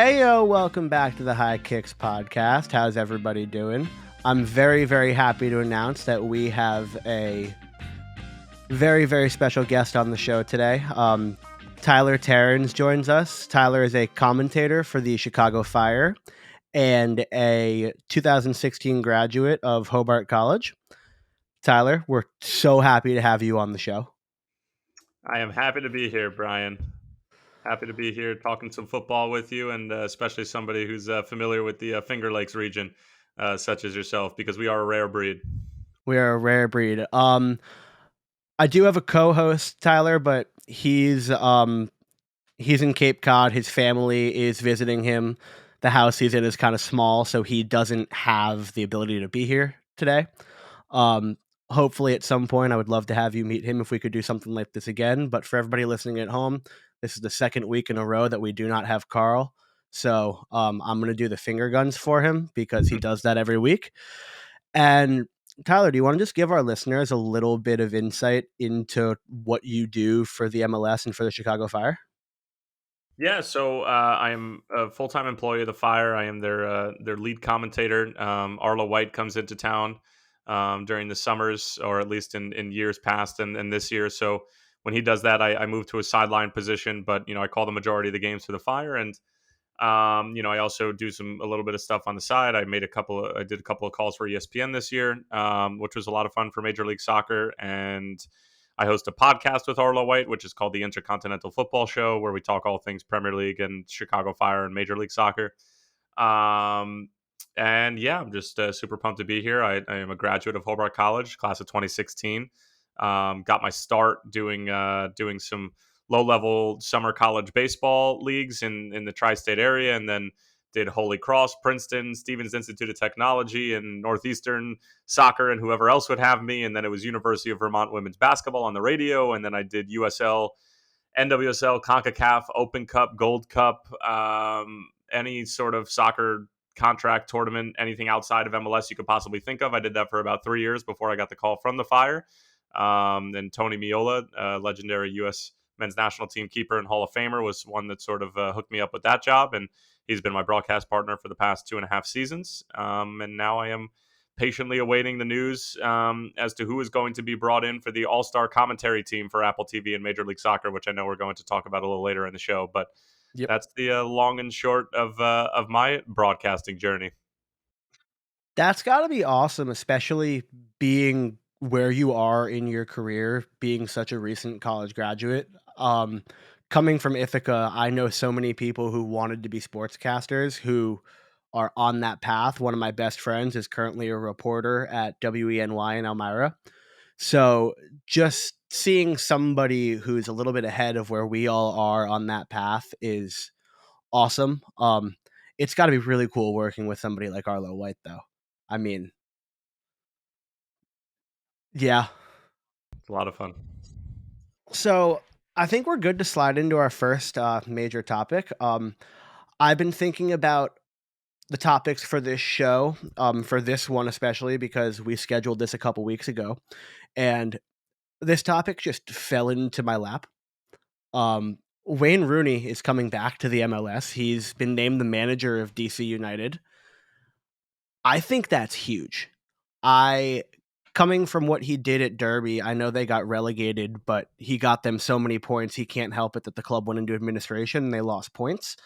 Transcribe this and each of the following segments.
Heyo, welcome back to the High Kicks podcast. How's everybody doing? I'm very, very happy to announce that we have a very, very special guest on the show today. Tyler Terens joins us. Tyler is a commentator for the Chicago Fire and a 2016 graduate of Hobart College. Tyler, we're so happy to have you on the show. I am happy to be here, Brian. Happy to be here talking some football with you, and especially somebody who's familiar with the Finger Lakes region, such as yourself, because we are a rare breed. We are a rare breed. I do have a co-host, Tyler, but he's in Cape Cod. His family is visiting him. The house he's in is kind of small, so he doesn't have the ability to be here today. Hopefully at some point I would love to have you meet him if we could do something like this again. But for everybody listening at home, this is the second week in a row that we do not have Carl. So I'm going to do the finger guns for him because he does that every week. And Tyler, do you want to just give our listeners a little bit of insight into what you do for the MLS and for the Chicago Fire? Yeah, so I am a full-time employee of the Fire. I am their lead commentator. Arlo White comes into town during the summers, or at least in years past, and this year. So when he does that, I move to a sideline position. But I call the majority of the games for the Fire, and I also do a little bit of stuff on the side. I did a couple of calls for ESPN this year, which was a lot of fun for Major League Soccer. And I host a podcast with Arlo White, which is called the Intercontinental Football Show, where we talk all things Premier League and Chicago Fire and Major League Soccer. And yeah, I'm just super pumped to be here. I am a graduate of Hobart College, class of 2016. Got my start doing some low-level summer college baseball leagues in the tri-state area, and then did Holy Cross, Princeton, Stevens Institute of Technology, and Northeastern soccer, and whoever else would have me. And then it was University of Vermont women's basketball on the radio, and then I did USL, NWSL, CONCACAF, Open Cup, Gold Cup, any sort of soccer contract tournament, anything outside of MLS you could possibly think of. I did that for about 3 years before I got the call from the Fire. And Tony Miola, legendary U.S. men's national team keeper and Hall of Famer, was one that sort of hooked me up with that job. And he's been my broadcast partner for the past 2.5 seasons. And now I am patiently awaiting the news as to who is going to be brought in for the all-star commentary team for Apple TV and Major League Soccer, which I know we're going to talk about a little later in the show. But Yep. that's the long and short of my broadcasting journey. That's got to be awesome, especially being where you are in your career, being such a recent college graduate. Coming from Ithaca, I know so many people who wanted to be sportscasters who are on that path. One of my best friends is currently a reporter at WENY in Elmira. So just seeing somebody who's a little bit ahead of where we all are on that path is awesome. It's got to be really cool working with somebody like Arlo White, though. I mean, yeah. It's a lot of fun. So I think we're good to slide into our first major topic. I've been thinking about the topics for this show, for this one especially, because we scheduled this a couple weeks ago, and this topic just fell into my lap. Wayne Rooney is coming back to the MLS. He's been named the manager of DC United. I think that's huge. Coming from what he did at Derby, I know they got relegated, but he got them so many points, he can't help it that the club went into administration and they lost points.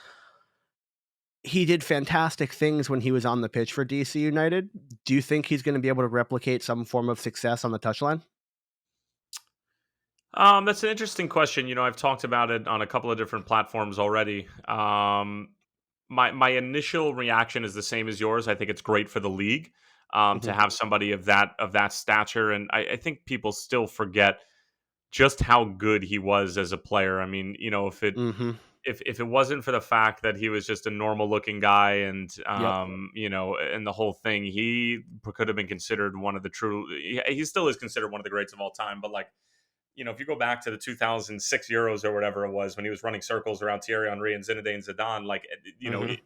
He did fantastic things when he was on the pitch for DC United. Do you think he's going to be able to replicate some form of success on the touchline? That's an interesting question. I've talked about it on a couple of different platforms already. My initial reaction is the same as yours. I think it's great for the league to Mhm. have somebody of that stature, and I think people still forget just how good he was as a player. I mean, Mhm. if it wasn't for the fact that he was just a normal looking guy, and Yep. and the whole thing, he could have been considered one of the true. He still is considered one of the greats of all time, but like. If you go back to the 2006 Euros or whatever it was when he was running circles around Thierry Henry and Zinedine Zidane, like Mhm.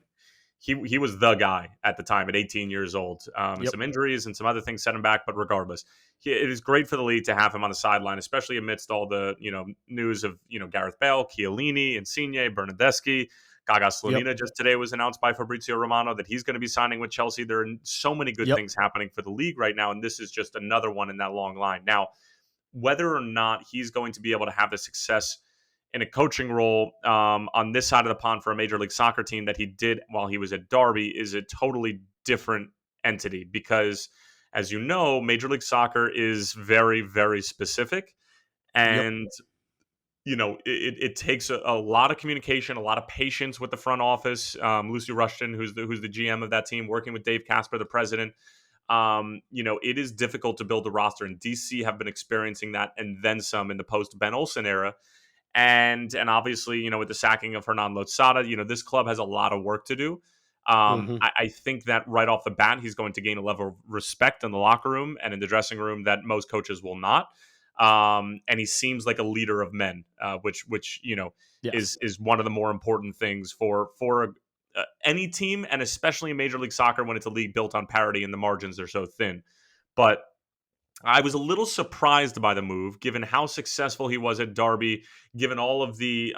he was the guy at the time at 18 years old. And Yep. some injuries and some other things set him back, but regardless, it is great for the league to have him on the sideline, especially amidst all the news of Gareth Bale, Chiellini, Insigne, Bernardeschi Gaga Yep. Slonina just today was announced by Fabrizio Romano that he's going to be signing with Chelsea. There are so many good Yep. things happening for the league right now, and this is just another one in that long line. Now, whether or not he's going to be able to have the success in a coaching role on this side of the pond for a Major League Soccer team that he did while he was at Derby is a totally different entity because, as you know, Major League Soccer is very, very specific. Yep. And it takes a lot of communication, a lot of patience with the front office. Lucy Rushton, who's the GM of that team, working with Dave Casper, the president. It is difficult to build a roster, and DC have been experiencing that and then some in the post Ben Olsen era. And obviously, with the sacking of Hernan Lozada, this club has a lot of work to do. Hmm. I think that right off the bat, he's going to gain a level of respect in the locker room and in the dressing room that most coaches will not. And he seems like a leader of men, which Yeah. is one of the more important things for any team, and especially in Major League Soccer when it's a league built on parity and the margins are so thin. But I was a little surprised by the move, given how successful he was at Derby, given all of the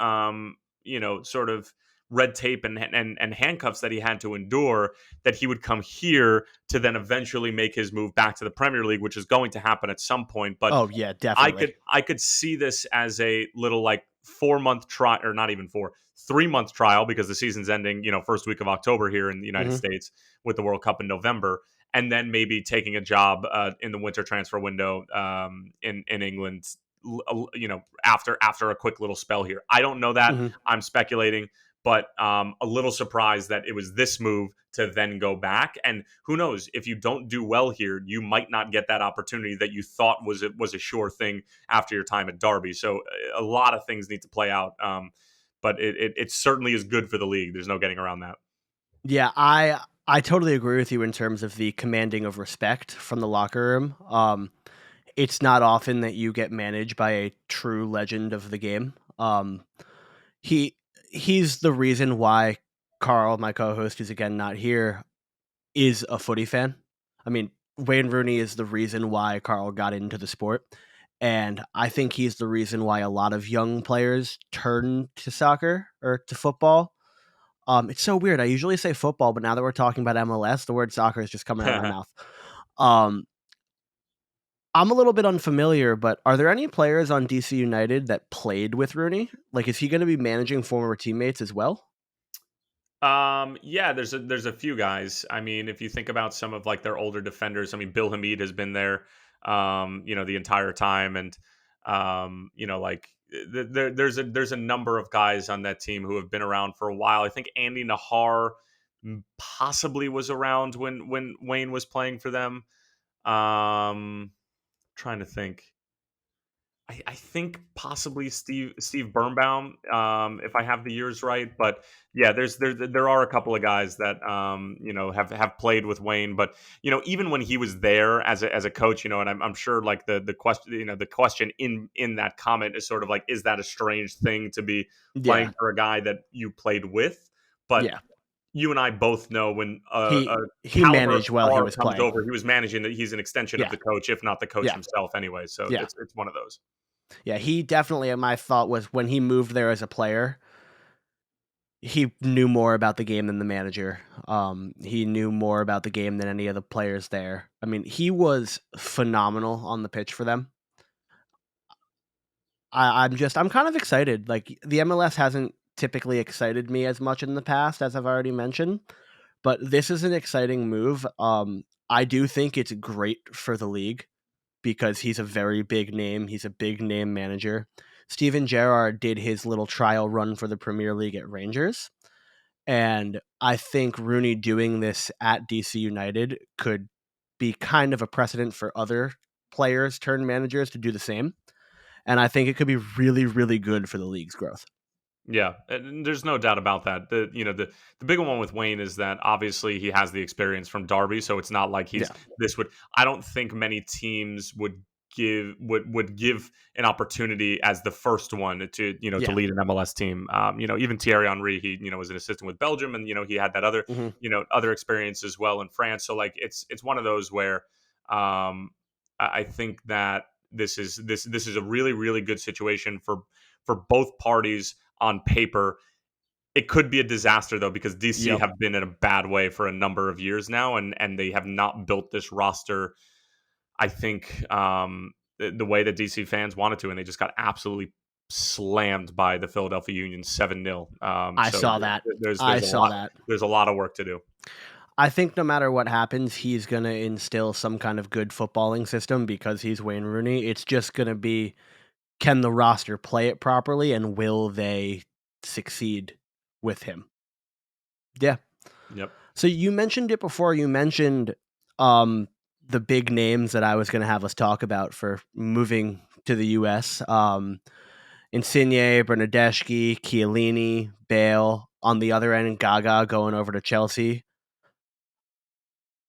sort of red tape and handcuffs that he had to endure, that he would come here to then eventually make his move back to the Premier League, which is going to happen at some point. But Oh yeah, I definitely. could I could see this as a little like 4 month trial, or not even 3 month trial, because the season's ending, first week of October here in the United Hmm. States with the World Cup in November, and then maybe taking a job in the winter transfer window in England. After a quick little spell here, I don't know that. Hmm. I'm speculating, but a little surprised that it was this move to then go back. And who knows, if you don't do well here, you might not get that opportunity that you thought was a sure thing after your time at Derby. So a lot of things need to play out. But it certainly is good for the league. There's no getting around that. Yeah, I totally agree with you in terms of the commanding of respect from the locker room. It's not often that you get managed by a true legend of the game. He he's the reason why Carl, my co-host, who's again not here, is a footy fan. I mean, Wayne Rooney is the reason why Carl got into the sport, and I think he's the reason why a lot of young players turn to soccer or to football. It's so weird. I usually say football, but now that we're talking about MLS, the word soccer is just coming out of my mouth. Um, I'm a little bit unfamiliar, but are there any players on DC United that played with Rooney? Like, is he going to be managing former teammates as well? Yeah, there's a few guys. I mean, if you think about some of like their older defenders, I mean, Bill Hamid has been there, the entire time, and like there's a number of guys on that team who have been around for a while. I think Andy Nahar possibly was around when Wayne was playing for them. Trying to think. I think possibly Steve Birnbaum, if I have the years right. But yeah, there are a couple of guys that have played with Wayne. But even when he was there as a coach, and I'm sure like the question the question in that comment is sort of like, is that a strange thing to be Yeah, playing for a guy that you played with? But yeah. you and I both know when a He caliber of managed while he star was comes playing. over, he was managing that. He's an extension of Yeah, the coach, if not the coach yeah, himself anyway. So yeah, it's one of those. yeah. He definitely. My thought was when he moved there as a player, he knew more about the game than the manager. He knew more about the game than any of the players there. I mean, he was phenomenal on the pitch for them. I'm kind of excited. Like the MLS hasn't typically excited me as much in the past, as I've already mentioned, but this is an exciting move. I do think it's great for the league because he's a very big name. He's a big name manager. Steven Gerrard did his little trial run for the Premier League at Rangers. And I think Rooney doing this at DC United could be kind of a precedent for other players turned managers to do the same. And I think it could be really, really good for the league's growth. Yeah, and there's no doubt about that. The big one with Wayne is that obviously he has the experience from Derby, so it's not like he's Yeah. this would. I don't think many teams would give an opportunity as the first one to Yeah. lead an MLS team. Even Thierry Henry, he was an assistant with Belgium, and he had that other Hmm. other experience as well in France. So like it's one of those where I think that this is a really really good situation for both parties on paper. It could be a disaster though, because DC Yep. have been in a bad way for a number of years now, and they have not built this roster. I think the way that DC fans wanted to, and they just got absolutely slammed by the Philadelphia Union 7-0. I So saw that. I there's a saw lot that. of work to do. I think no matter what happens, he's gonna instill some kind of good footballing system because he's Wayne Rooney. It's just gonna be, can the roster play it properly, and will they succeed with him? Yeah. Yep. So you mentioned it before. You mentioned um, the big names that I was going to have us talk about for moving to the U.S. Insigne, Bernadeschi, Chiellini, Bale. On the other end, Gaga going over to Chelsea.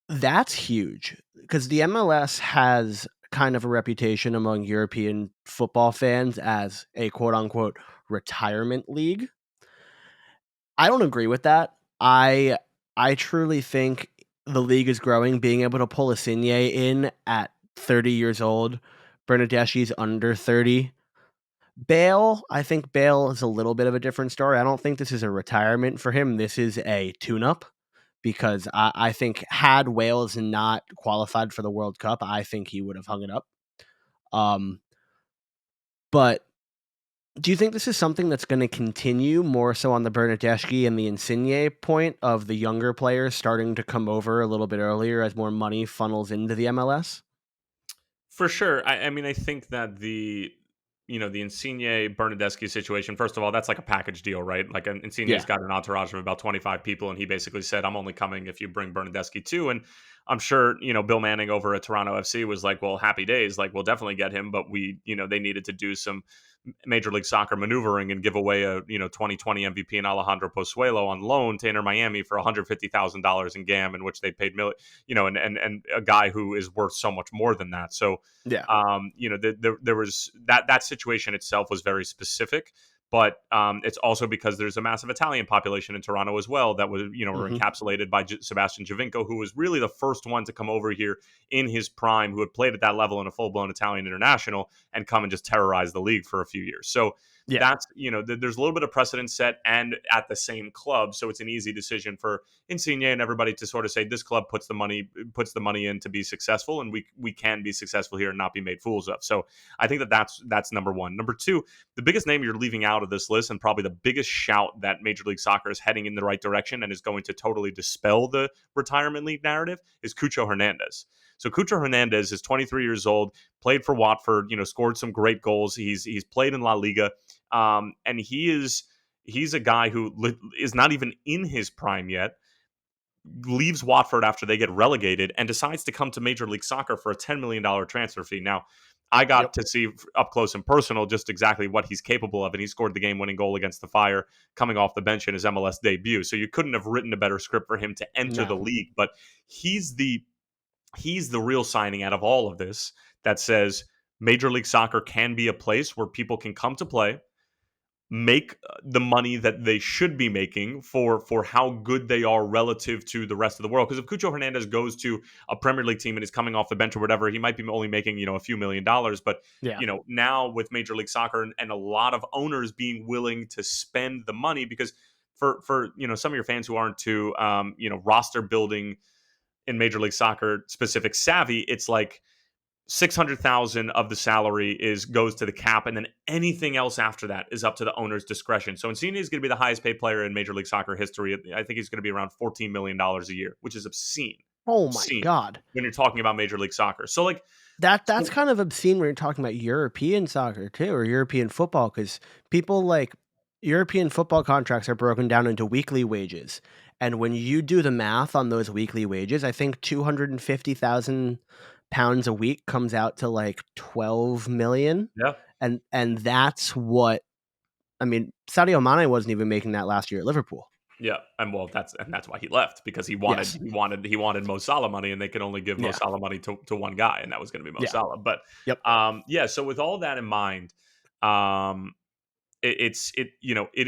That's huge because the MLS has kind of a reputation among European football fans as a quote unquote retirement league. I don't agree with that. I truly think the league is growing. Being able to pull a Insigne in at 30 years old, Bernadeschi's under 30. Bale, I think Bale is a little bit of a different story. I don't think this is a retirement for him. This is a tune-up because I think had Wales not qualified for the World Cup, I think he would have hung it up. Um, but do you think this is something that's gonna continue more so on the Bernardeschi and the Insigne point of the younger players starting to come over a little bit earlier as more money funnels into the MLS? For sure. I mean, I think that the Insigne Bernadeschi situation, first of all, that's like a package deal, right? Like Insigne's Yeah. got an entourage of about 25 people, and he basically said, I'm only coming if you bring Bernadeschi too. And I'm sure, Bill Manning over at Toronto FC was like, well, happy days. Like, we'll definitely get him, but they needed to do some Major League Soccer maneuvering and give away a 2020 MVP and Alejandro Pozuelo on loan to Inter Miami for $150,000 in GAM, in which they paid and a guy who is worth so much more than that. So Yeah. there was that situation itself was very specific, but it's also because there's a massive Italian population in Toronto as well that was were Mhm. encapsulated by Sebastian Javinko, who was really the first one to come over here in his prime, who had played at that level in a full blown Italian international and come and just terrorize the league for a few years. So Yeah. that's there's a little bit of precedent set and at the same club, so it's an easy decision for Insigne and everybody to sort of say this club puts the money in to be successful, and we can be successful here and not be made fools of. So I think that's number one. Number two, the biggest name you're leaving out of this list, and probably the biggest shout that Major League Soccer is heading in the right direction and is going to totally dispel the retirement league narrative, is Cucho Hernandez. So Cucho Hernandez is 23 years old, played for Watford, scored some great goals. He's played in La Liga, and he's a guy who is not even in his prime yet, leaves Watford after they get relegated and decides to come to Major League Soccer for a $10 million transfer fee. Now, I got Yep. to see up close and personal just exactly what he's capable of, and he scored the game-winning goal against the Fire coming off the bench in his MLS debut. So you couldn't have written a better script for him to enter the No. league. But he's the he's the real signing out of all of this that says Major League Soccer can be a place where people can come to play, make the money that they should be making for how good they are relative to the rest of the world. Because if Cucho Hernandez goes to a Premier League team and is coming off the bench or whatever, he might be only making a few $1,000,000. But Yeah. now with Major League Soccer and a lot of owners being willing to spend the money, because for some of your fans who aren't too roster building in Major League Soccer specific savvy, it's like 600,000 of the salary goes to the cap, and then anything else after that is up to the owner's discretion. So Insigne is going to be the highest paid player in Major League Soccer history. I think he's going to be around $14 million a year, which is obscene, Oh my obscene god. when you're talking about Major League Soccer. So like, That's kind of obscene when you're talking about European soccer too, or European football, because people like European football contracts are broken down into weekly wages. And when you do the math on those weekly wages, I think 250,000 pounds a week comes out to like 12 million. yeah, And that's what, I mean, Sadio Mane wasn't even making that last year at Liverpool. yeah, and well, that's why he left, because he wanted Yes. he wanted he wanted Mo Salah money, and they could only give Mo Yeah. Salah money to one guy, and that was going to be Mo Yeah. Salah. But Yep. yeah, so with all that in mind, um, it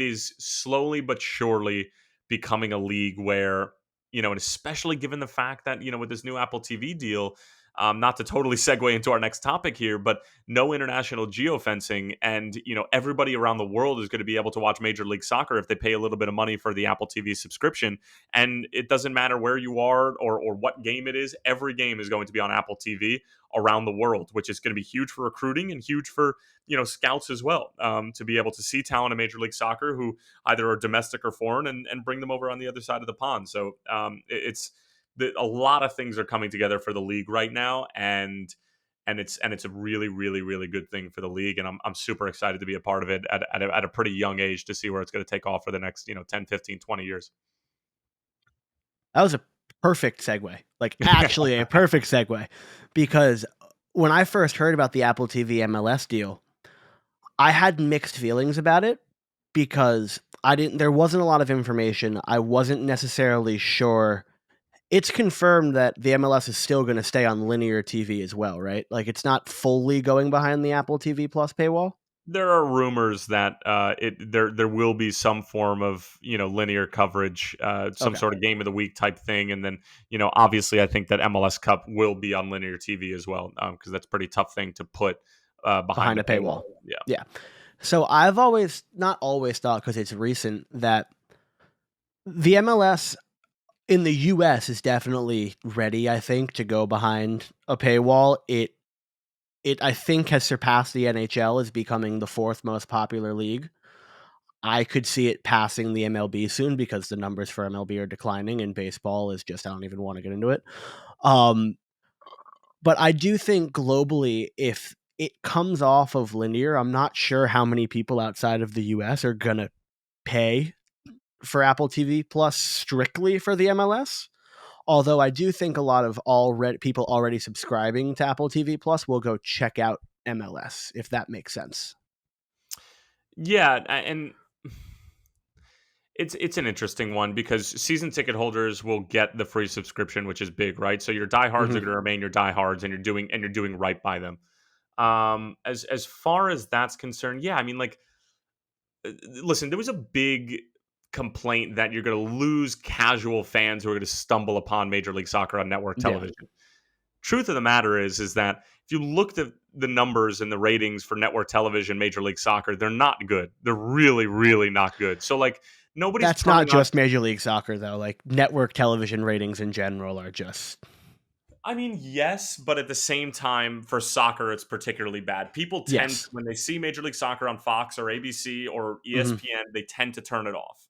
is slowly but surely becoming a league where, and especially given the fact that with this new Apple TV deal, Not to totally segue into our next topic here, but no international geofencing, and everybody around the world is going to be able to watch Major League Soccer if they pay a little bit of money for the Apple TV subscription. And it doesn't matter where you are or what game it is; every game is going to be on Apple TV around the world, which is going to be huge for recruiting and huge for scouts as well, to be able to see talent in Major League Soccer who either are domestic or foreign, and bring them over on the other side of the pond. So a lot of things are coming together for the league right now, and it's a really, really, really good thing for the league, and I'm super excited to be a part of it at a pretty young age to see where it's going to take off for the next 10, 15, 20 years. That was a perfect segue. Like, actually a perfect segue, because when I first heard about the Apple TV MLS deal, I had mixed feelings about it because there wasn't a lot of information. I wasn't necessarily sure. It's confirmed that the MLS is still going to stay on linear TV as well, right? Like, it's not fully going behind the Apple TV Plus paywall. There are rumors that there will be some form of linear coverage, some Okay, sort of game of the week type thing, and then obviously I think that MLS Cup will be on linear TV as well, because that's a pretty tough thing to put behind behind a a paywall. paywall. Yeah. Yeah. So I've always, not always thought, because it's recent, that the MLS in the US is definitely ready, I think, to go behind a paywall. It I think has surpassed the NHL as becoming the fourth most popular league. I could see it passing the MLB soon because the numbers for MLB are declining, and baseball is just, I don't even want to get into it. Um, but I do think globally, if it comes off of linear, I'm not sure how many people outside of the US are gonna pay for Apple TV Plus strictly for the MLS. Although I do think a lot of people already subscribing to Apple TV Plus will go check out MLS, if that makes sense. Yeah, and it's an interesting one because season ticket holders will get the free subscription, which is big, right? So your diehards are Mhm. going to remain your diehards, and you're doing right by them. As far as that's concerned, yeah, I mean, like, listen, there was a big complaint that you're going to lose casual fans who are going to stumble upon Major League Soccer on network Yeah. television. Truth of the matter is that if you looked at the numbers and the ratings for network television, Major League Soccer, they're not good. They're really, really not good. So, like, nobody's That's not turning on. just Major League Soccer, though. Like, network television ratings in general are just. I mean, yes, but at the same time, for soccer, it's particularly bad. People tend, Yes. when they see Major League Soccer on Fox or ABC or Mhm. ESPN, they tend to turn it off.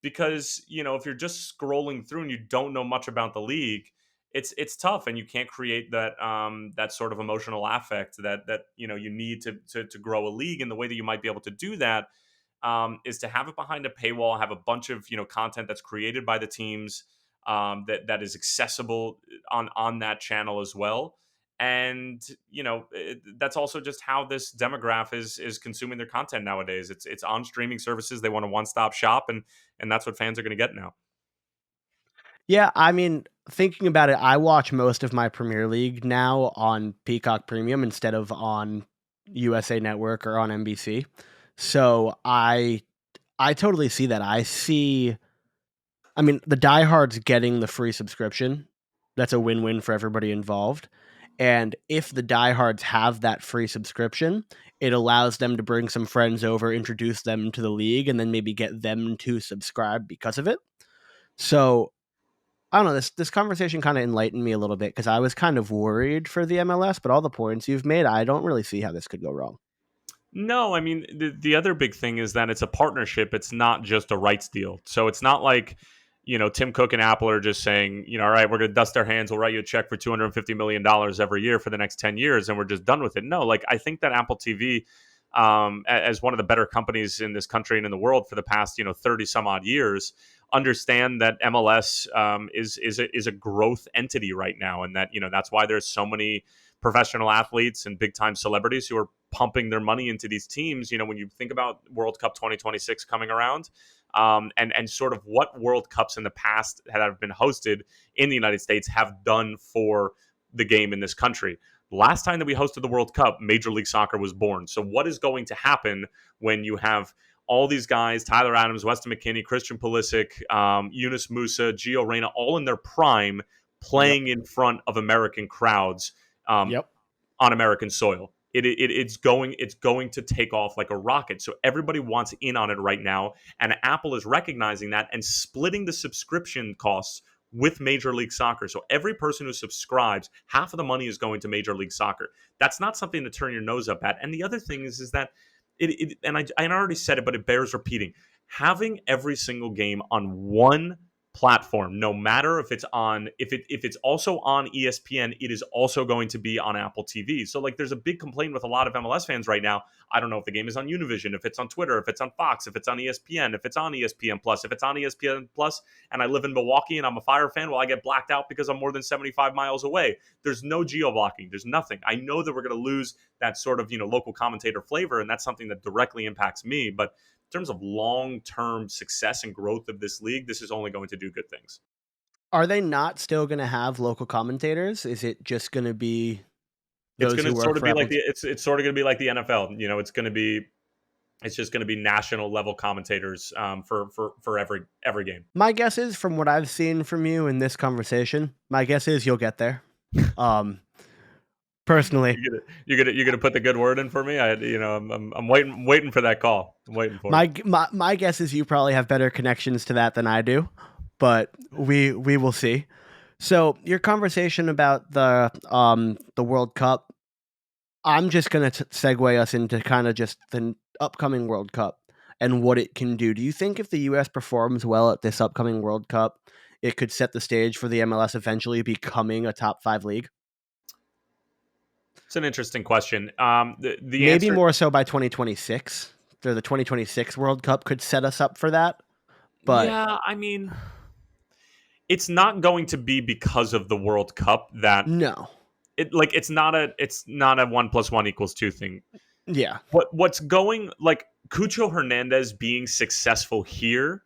Because if you're just scrolling through and you don't know much about the league, it's tough, and you can't create that sort of emotional affect that you need to grow a league. And the way that you might be able to do that is to have it behind a paywall, have a bunch of content that's created by the teams, that is accessible on that channel as well. And that's also just how this demographic is consuming their content nowadays. It's on streaming services. They want a one stop shop, and that's what fans are going to get now. Yeah, I mean, thinking about it, I watch most of my Premier League now on Peacock Premium instead of on USA Network or on NBC. So I totally see that. I mean, the diehards getting the free subscription, that's a win-win for everybody involved. And if the diehards have that free subscription, it allows them to bring some friends over, introduce them to the league, and then maybe get them to subscribe because of it. So I don't know. This conversation kind of enlightened me a little bit because I was kind of worried for the MLS, but all the points you've made, I don't really see how this could go wrong. No, I mean the other big thing is that it's a partnership. It's not just a rights deal. So it's not like Tim Cook and Apple are just saying all right, we're going to dust our hands. We'll write you a check for $250 million every year for the next 10 years, and we're just done with it. No, like I think that Apple TV, as one of the better companies in this country and in the world for the past 30 some odd years, understand that MLS is a growth entity right now, and that that's why there's so many professional athletes and big time celebrities who are pumping their money into these teams. When you think about World Cup 2026 coming around, and sort of what World Cups in the past that have been hosted in the United States have done for the game in this country. Last time that we hosted the World Cup, Major League Soccer was born. So what is going to happen when you have all these guys, Tyler Adams, Weston McKennie, Christian Pulisic, Yunus Musa, Gio Reyna, all in their prime, Yep. playing in front of American crowds um, Yep. on American soil. It's going to take off like a rocket. So everybody wants in on it right now, and Apple is recognizing that and splitting the subscription costs with Major League Soccer. So every person who subscribes, half of the money is going to Major League Soccer. That's not something to turn your nose up at. And the other thing is that I already said it, but it bears repeating. Having every single game on one platform, no matter if it's on if it's also on ESPN, it is also going to be on Apple TV. So like there's a big complaint with a lot of MLS fans right now. I don't know if the game is on Univision, if it's on Twitter, if it's on Fox, if it's on ESPN, if it's on ESPN Plus, if it's on ESPN Plus and I live in Milwaukee and I'm a Fire fan, well I get blacked out because I'm more than 75 miles away. There's no geo blocking. There's nothing. I know that we're going to lose that sort of, local commentator flavor, and that's something that directly impacts me, but in terms of long-term success and growth of this league, this is only going to do good things. Are they not still going to have local commentators? Is it just going to be It's those going who to work sort of for be Apple? like it's sort of going to be like the NFL. It's just going to be national level commentators for every game. My guess is, from what I've seen from you in this conversation, my guess is you'll get there. Um, personally, You're gonna put the good word in for me. I'm waiting for that call. I'm waiting for it. my guess is you probably have better connections to that than I do, but we will see. So your conversation about the World Cup, I'm just gonna segue us into kind of just the upcoming World Cup and what it can do. Do you think if the U.S. performs well at this upcoming World Cup, it could set the stage for the MLS eventually becoming a top 5 league? It's an interesting question. The Maybe answer, more so by 2026. The 2026 World Cup could set us up for that. But yeah, I mean, it's not going to be because of the World Cup that no. it's not a 1+1 = 2 thing. Yeah. What's going like Cucho Hernandez being successful here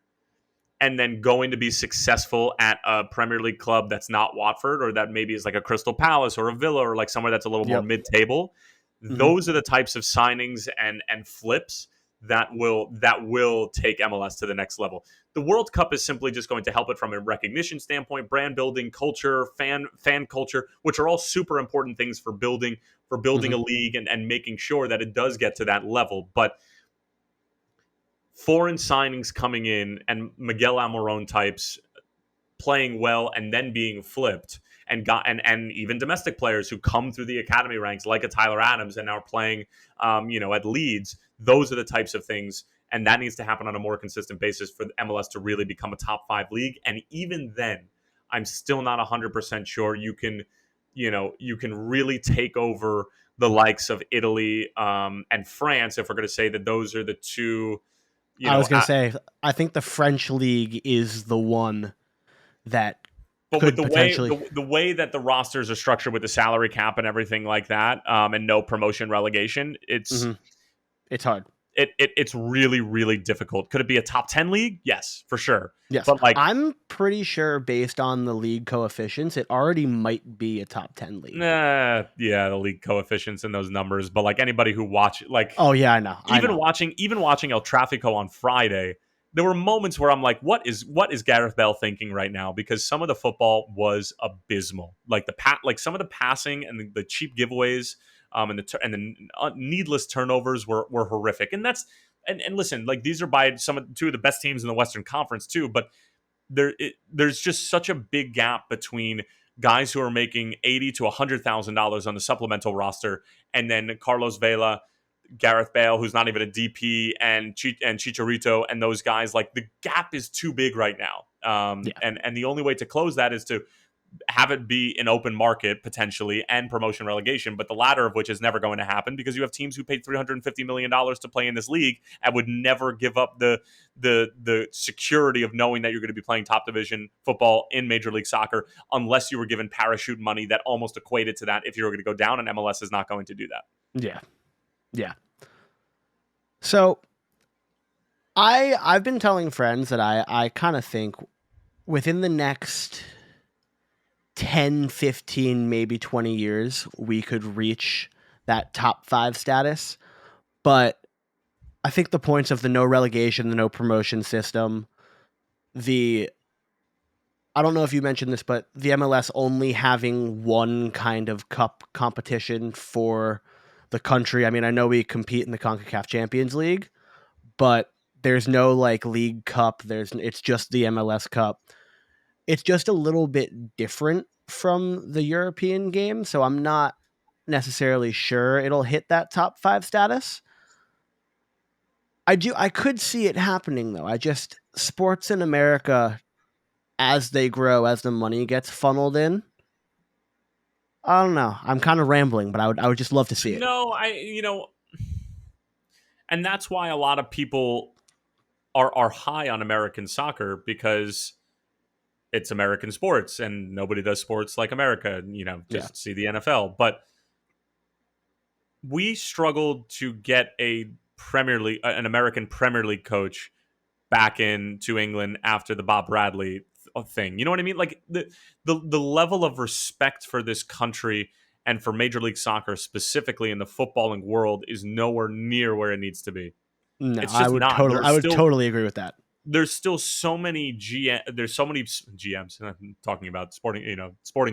and then going to be successful at a Premier League club that's not Watford, or that maybe is like a Crystal Palace or a Villa or like somewhere that's a little more Yep. mid-table. Mhm. Those are the types of signings and flips that will take MLS to the next level. The World Cup is simply just going to help it from a recognition standpoint, brand building, culture, fan culture, which are all super important things for building Mhm. a league and making sure that it does get to that level. But foreign signings coming in and Miguel Almiron types playing well and then being flipped, and even domestic players who come through the academy ranks like a Tyler Adams and are playing at Leeds. Those are the types of things, and that needs to happen on a more consistent basis for the MLS to really become a top 5 league. And even then, I'm still not 100% sure you can really take over the likes of Italy and France, if we're going to say that those are the two. you I know was going to say I think the French league is the one that But with could the way potentially. the way that the rosters are structured with the salary cap and everything like that, and no promotion relegation, Mhm. It's hard. it's really really difficult. Could it be a top 10 league? Yes, for sure. Yes. But like, I'm pretty sure based on the league coefficients, it already might be a top 10 league. yeah, the league coefficients and those numbers. But like anybody who watch like Oh yeah, I know. I even know. watching El Trafico on Friday, there were moments where I'm like, what is Gareth Bale thinking right now? Because some of the football was abysmal. Like like some of the passing and the cheap giveaways, and the needless turnovers were horrific. And and listen, like these are by two of the best teams in the Western Conference too. But there's just such a big gap between guys who are making $80,000 to $100,000 on the supplemental roster, and then Carlos Vela, Gareth Bale, who's not even a DP, and Chicharito, and those guys. Like the gap is too big right now, Yeah. and the only way to close that is to have it be an open market potentially and promotion relegation, but the latter of which is never going to happen because you have teams who paid $350 million to play in this league and would never give up the security of knowing that you're going to be playing top division football in Major League Soccer unless you were given parachute money that almost equated to that if you were going to go down, and MLS is not going to do that. Yeah. Yeah. So I've been telling friends that I kind of think within the next 10, 15, maybe 20 years, we could reach that top 5 status. But I think the points of the no relegation, the no promotion system, the I don't know if you mentioned this, but the MLS only having one kind of cup competition for the country. I mean, I know we compete in the CONCACAF Champions League, but there's no like League Cup. It's just the MLS Cup. It's just a little bit different from the European game, so I'm not necessarily sure it'll hit that top 5 status. I could see it happening though. I just sports in America as they grow, as the money gets funneled in. I don't know. I'm kind of rambling, but I would just love to see it. No, and that's why a lot of people are high on American soccer because it's American sports and nobody does sports like America. Yeah. Just see the NFL. But we struggled to get an American Premier League coach back into England after the Bob Bradley thing. You know what I mean? Like the level of respect for this country and for Major League Soccer specifically in the footballing world is nowhere near where it needs to be. No, It's just not. I would totally agree with that. There's still so many there's so many GMs. I'm talking about sporting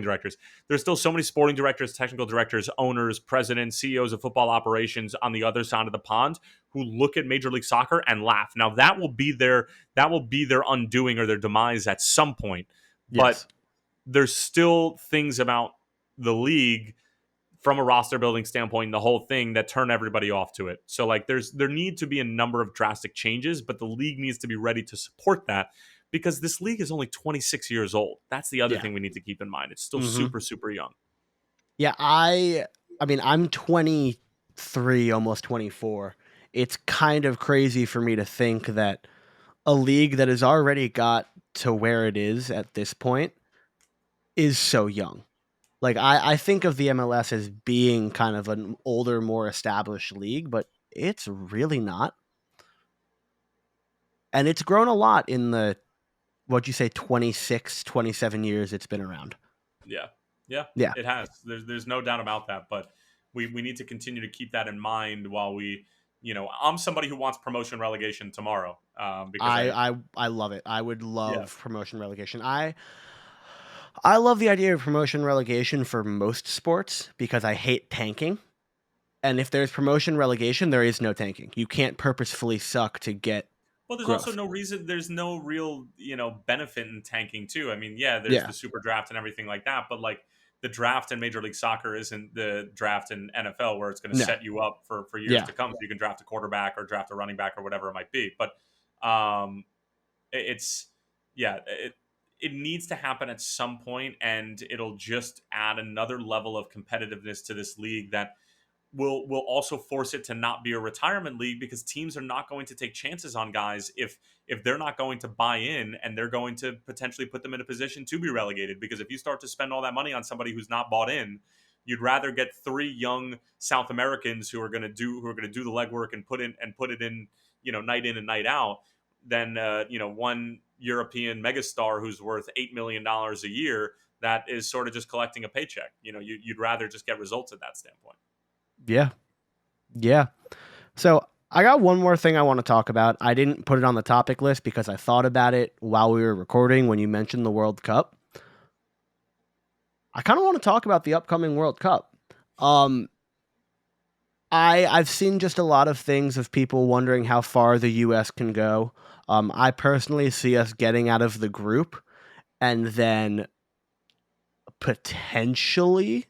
directors. There's still so many sporting directors, technical directors, owners, presidents, CEOs of football operations on the other side of the pond who look at Major League Soccer and laugh. Now that will be their undoing or their demise at some point. But Yes. there's still things about the league from a roster building standpoint, the whole thing that turn everybody off to it. So like there need to be a number of drastic changes, but the league needs to be ready to support that because this league is only 26 years old. That's the other Yeah. thing we need to keep in mind. It's still Mhm. super super young. Yeah, I mean, I'm 23, almost 24. It's kind of crazy for me to think that a league that has already got to where it is at this point is so young. Like I think of the MLS as being kind of an older, more established league, but it's really not. And it's grown a lot in the what'd you say 26, 27 years it's been around. Yeah. Yeah, Yeah. it has. There's no doubt about that, but we need to continue to keep that in mind while I'm somebody who wants promotion relegation tomorrow because I love it. I would yeah. love promotion relegation. I love the idea of promotion relegation for most sports because I hate tanking. And if there's promotion relegation, there is no tanking. You can't purposefully suck to get Well, there's also growth. no reason. There's no real, benefit in tanking too. I mean, yeah, there's Yeah. the super draft and everything like that, but like the draft in Major League Soccer isn't the draft in NFL where it's going to No. set you up for years Yeah. to come, so you can draft a quarterback or draft a running back or whatever it might be. But um, it's yeah, it needs to happen at some point, and it'll just add another level of competitiveness to this league that will also force it to not be a retirement league because teams are not going to take chances on guys if they're not going to buy in and they're going to potentially put them in a position to be relegated. Because if you start to spend all that money on somebody who's not bought in, you'd rather get three young South Americans who are going to do the legwork and put it in, night in and night out than one European megastar who's worth $8 million a year that is sort of just collecting a paycheck. You'd rather just get results at that standpoint. Yeah. Yeah. So I got one more thing I want to talk about. I didn't put it on the topic list because I thought about it while we were recording when you mentioned the World Cup. I kind of want to talk about the upcoming World Cup. Um, I've seen just a lot of things of people wondering how far the U.S. can go. I personally see us getting out of the group and then potentially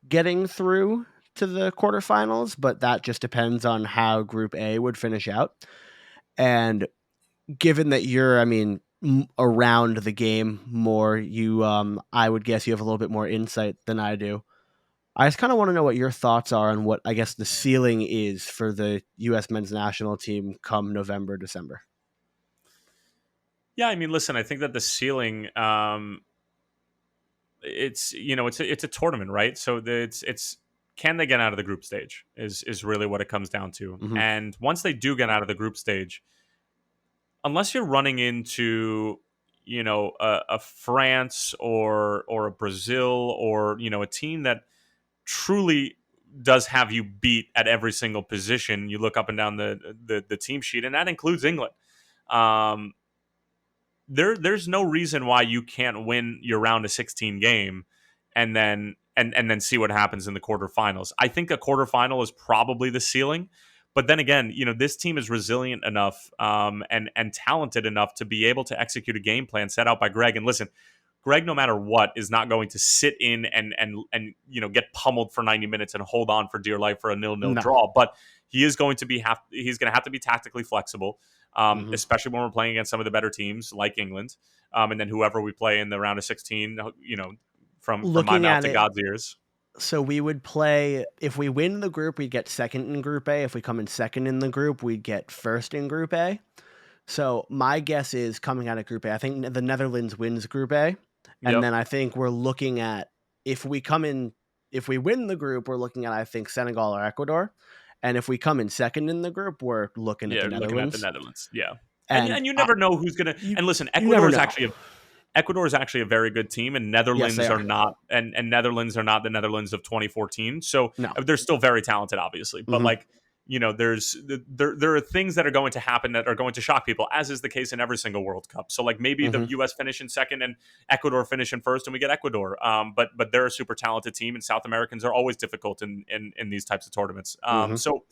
getting through to the quarterfinals, but that just depends on how Group A would finish out. And given that you're, I mean, around the game more, I would guess you have a little bit more insight than I do. I just kind of want to know what your thoughts are on what I guess the ceiling is for the U.S. men's national team come November, December. Yeah, I mean, listen, I think that the ceiling, it's a tournament, right? So it's can they get out of the group stage is really what it comes down to. Hmm. And once they do get out of the group stage, unless you're running into a France or a Brazil or a team that truly does have you beat at every single position, you look up and down the team sheet, and that includes England. Um, there's no reason why you can't win your round of 16 game and then see what happens in the quarterfinals. I think a quarterfinal is probably the ceiling. But then again, this team is resilient enough and talented enough to be able to execute a game plan set out by Greg. And listen, Greg, no matter what, is not going to sit in and get pummeled for 90 minutes and hold on for dear life for a 0-0 No. draw. But he is going to be he's going to have to be tactically flexible, Mhm. especially when we're playing against some of the better teams like England, and then whoever we play in the round of 16. From my Looking mouth at to it, God's ears. so we would play if we win the group, we'd get second in Group A. If we come in second in the group, we'd get first in Group A. So my guess is coming out of Group A, I think the Netherlands wins Group A, and Yep. then I think we're looking at if we come in if we win the group, we're looking at I think Senegal or Ecuador, and if we come in second in the group, we're looking at Yeah, the looking at the Netherlands. Netherlands. Yeah, and And you never know who's gonna. you And listen, you never know. Ecuador is actually a very good team, and Yes, they Netherlands are are. not, and Netherlands are not the Netherlands of 2014. So No. they're still very talented, obviously. But Mhm. like, there are things that are going to happen that are going to shock people, as is the case in every single World Cup. So like maybe the Mhm. U.S. finish in second and Ecuador finish in first, and we get Ecuador. But they're a super talented team, and South Americans are always difficult in these types of tournaments. Mhm. So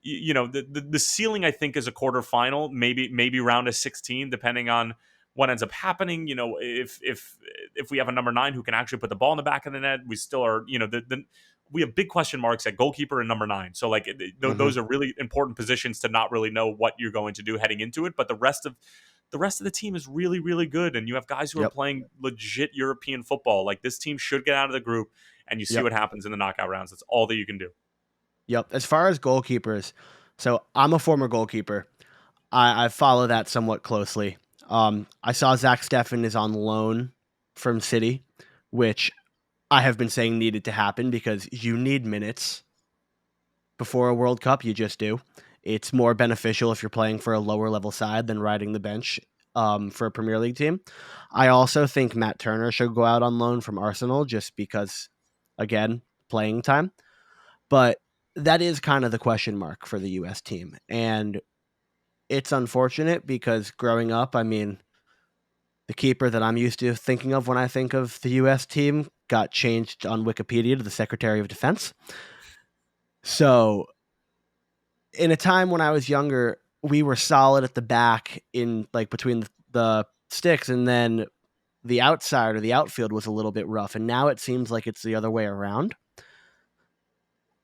the ceiling I think is a quarterfinal, maybe round of 16, depending on what ends up happening. If we have a number 9 who can actually put the ball in the back of the net, we still are. We have big question marks at goalkeeper and number 9. So like Mhm. those are really important positions to not really know what you're going to do heading into it. But the rest of the team is really, really good, and you have guys who are Yep. playing legit European football. Like this team should get out of the group, and you see Yep. what happens in the knockout rounds. That's all that you can do. Yep. As far as goalkeepers, so I'm a former goalkeeper. I follow that somewhat closely. I saw Zach Steffen is on loan from City, which I have been saying needed to happen because you need minutes before a World Cup. You just do. It's more beneficial if you're playing for a lower level side than riding the bench for a Premier League team. I also think Matt Turner should go out on loan from Arsenal just because, again, playing time. But that is kind of the question mark for the U.S. team. And it's unfortunate because growing up, I mean, the keeper that I'm used to thinking of when I think of the U.S. team got changed on Wikipedia to the Secretary of Defense. So, in a time when I was younger, we were solid at the back in like between the sticks, and then the outside or the outfield was a little bit rough. And now it seems like it's the other way around.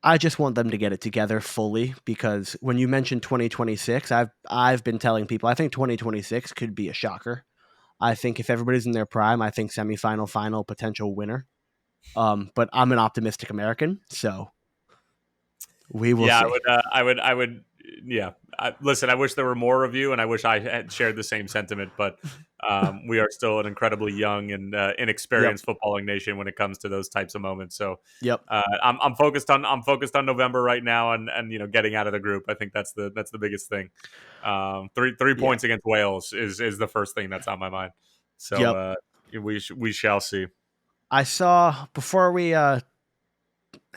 I just want them to get it together fully because when you mentioned 2026, I've been telling people I think 2026 could be a shocker. I think if everybody's in their prime, I think semifinal, final, potential winner. But I'm an optimistic American, so we will Yeah, I see. would. I would. Yeah. Listen, I wish there were more of you, and I wish I had shared the same sentiment. But we are still an incredibly young and Yep. inexperienced footballing nation when it comes to those types of moments. So Yep. I'm focused on November right now, and getting out of the group. I think that's the biggest thing. Three Yeah. points against Wales is the first thing that's on my mind. So Yep. we shall see. I saw before we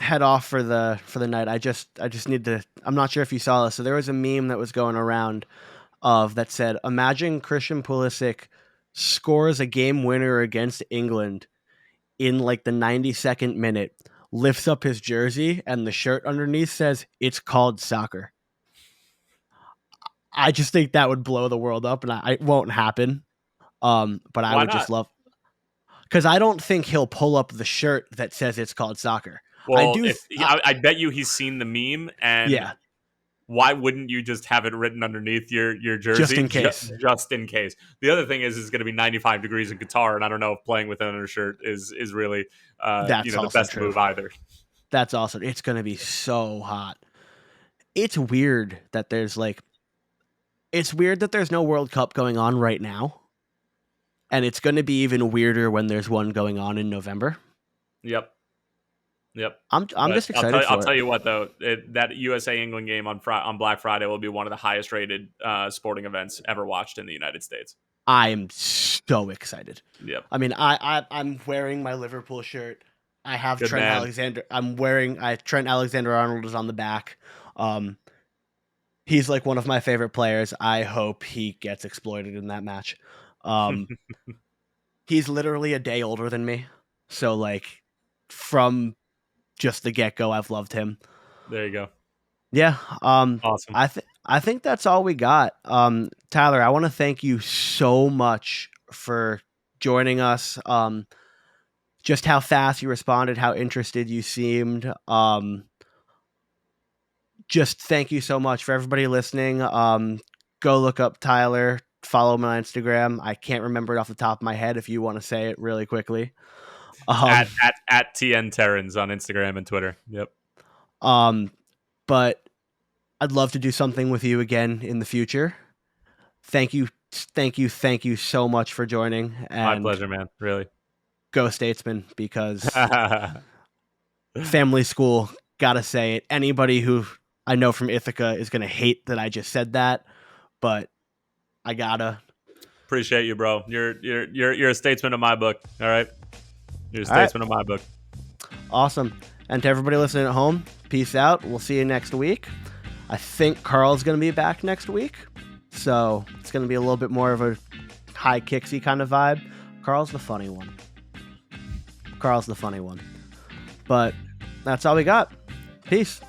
head off for the night. I just need to. I'm not sure if you saw this. So there was a meme that was going around of that said, "Imagine Christian Pulisic scores a game winner against England in like the 92nd minute, lifts up his jersey, and the shirt underneath says it's called soccer." I just think that would blow the world up, and it won't happen. But I Why would just not? love because I don't think he'll pull up the shirt that says it's called soccer. I Well, do. if I bet you he's seen the meme, and Yeah, why wouldn't you just have it written underneath your just jersey in case. just in case? The other thing is it's going to be 95 degrees in Qatar, and I don't know if playing with an undershirt is really That's the also best true. move either. That's also. It's gonna be so hot. It's weird that there's like. It's weird that there's no World Cup going on right now, and it's going to be even weirder when there's one going on in November. Yep, yep. I'm But just I'll tell excited I'll for it. tell you what though, that USA England game on Black Friday will be one of the highest rated sporting events ever watched in the United States. I am so excited. Yep, I mean, I'm wearing my Liverpool shirt. I have good Trent man. Alexander. I'm wearing Trent Alexander Arnold is on the back. Um, he's like one of my favorite players. I hope he gets exploited in that match. He's literally a day older than me. So like from just the get-go, I've loved him. There you go. Yeah, Awesome. I think that's all we got. Tyler, I want to thank you so much for joining us. Just how fast you responded, how interested you seemed. Just thank you so much for everybody listening. Go look up Tyler, follow him on Instagram. I can't remember it off the top of my head if you want to say it really quickly. It's Um, at TN Terens on Instagram and Twitter. Yep. um, but I'd love to do something with you again in the future. Thank you, thank you so much for joining, My and pleasure, man. Really. go Statesman, because family school, gotta say it. Anybody who I know from Ithaca is gonna hate that I just said that, but I gotta. Appreciate you, bro. You're a statesman in my book. All right. You're a All right, statesman in my book. awesome. And to everybody listening at home, peace out. We'll see you next week. I think Carl's gonna be back next week, so it's gonna be a little bit more of a high kicksy kind of vibe. Carl's the funny one. Carl's the funny one. But that's all we got. Peace.